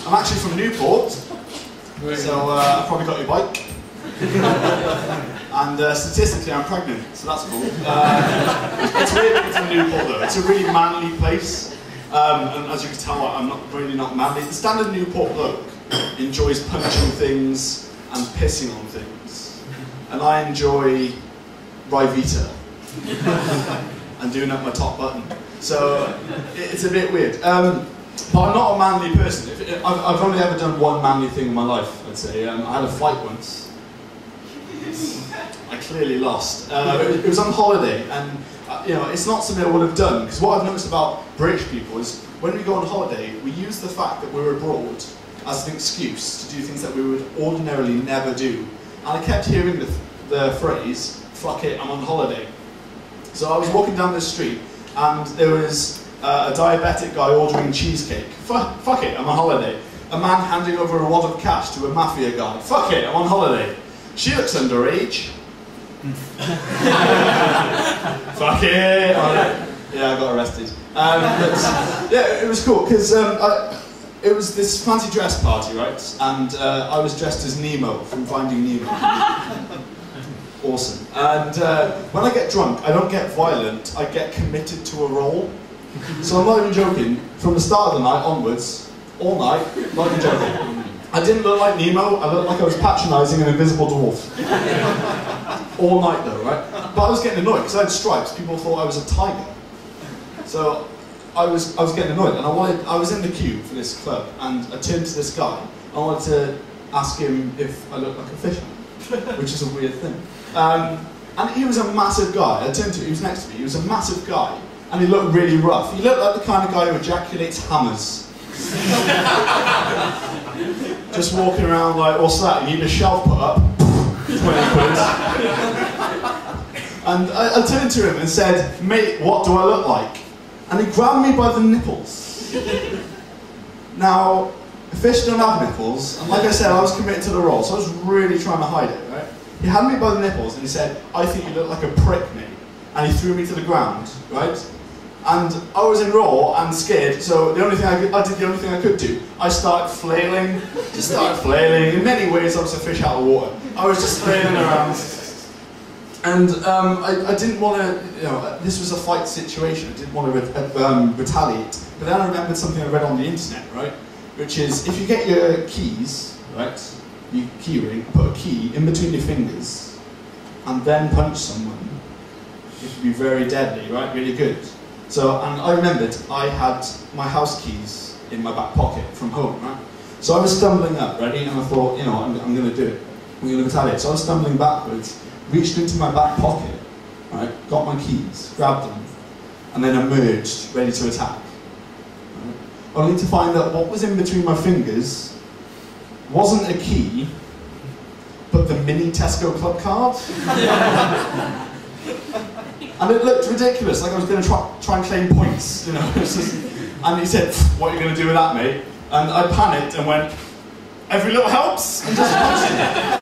I'm actually from Newport, so I've probably got your bike. And statistically, I'm pregnant, so that's cool. It's really big for Newport though. It's a really manly place, and as you can tell, I'm really not manly. The standard Newport bloke enjoys punching things and pissing on things, and I enjoy Ryvita and doing up my top button. So it's a bit weird. But I'm not a manly person. I've only ever done one manly thing in my life, I'd say. I had a fight once. I clearly lost. It was on holiday, and you know, it's not something I would have done, because what I've noticed about British people is when we go on holiday, we use the fact that we're abroad as an excuse to do things that we would ordinarily never do. And I kept hearing the phrase, "Fuck it, I'm on holiday." So I was walking down the street, and there was a diabetic guy ordering cheesecake. Fuck it, I'm on holiday. A man handing over a wad of cash to a mafia guy. Fuck it, I'm on holiday. She looks underage. Fuck it. Yeah, I got arrested. But yeah, it was cool because it was this fancy dress party, right? And I was dressed as Nemo from Finding Nemo. Awesome. And when I get drunk, I don't get violent. I get committed to a role. So I'm not even joking. From the start of the night onwards, all night, not even joking. I didn't look like Nemo. I looked like I was patronising an invisible dwarf. All night though, right? But I was getting annoyed because I had stripes. People thought I was a tiger. So I was getting annoyed, and I was in the queue for this club, and I turned to this guy. I wanted to ask him if I looked like a fisherman, which is a weird thing. And he was a massive guy. I turned to him. He was next to me. He was a massive guy, and he looked really rough. He looked like the kind of guy who ejaculates hammers. Just walking around like, what's that? You need a shelf put up? 20 quid. And I turned to him and said, "Mate, what do I look like?" And he grabbed me by the nipples. Now, fish don't have nipples, and like I said, I was committed to the role, so I was really trying to hide it, right? He had me by the nipples and he said, "I think you look like a prick, mate." And he threw me to the ground, right? And I was in raw and scared, so the only thing I did the only thing I could do. I started flailing, just started flailing. In many ways, I was a fish out of water. I was just flailing around. And I didn't want to, you know, this was a fight situation. I didn't want to retaliate. But then I remembered something I read on the internet, right? Which is, if you get your keys, right, your key ring, put a key in between your fingers, and then punch someone, it can be very deadly, right? Really good. So, and I remembered I had my house keys in my back pocket from home, right? So I was stumbling up, ready, and I thought, you know, I'm going to do it. I'm going to retaliate. So I was stumbling backwards, reached into my back pocket, right, got my keys, grabbed them, and then emerged, ready to attack. Right? Only to find that what was in between my fingers wasn't a key, but the mini Tesco club card. And it looked ridiculous, like I was going to try and claim points, you know. And he said, "What are you going to do with that, mate?" And I panicked and went, "Every little helps," and just punched him.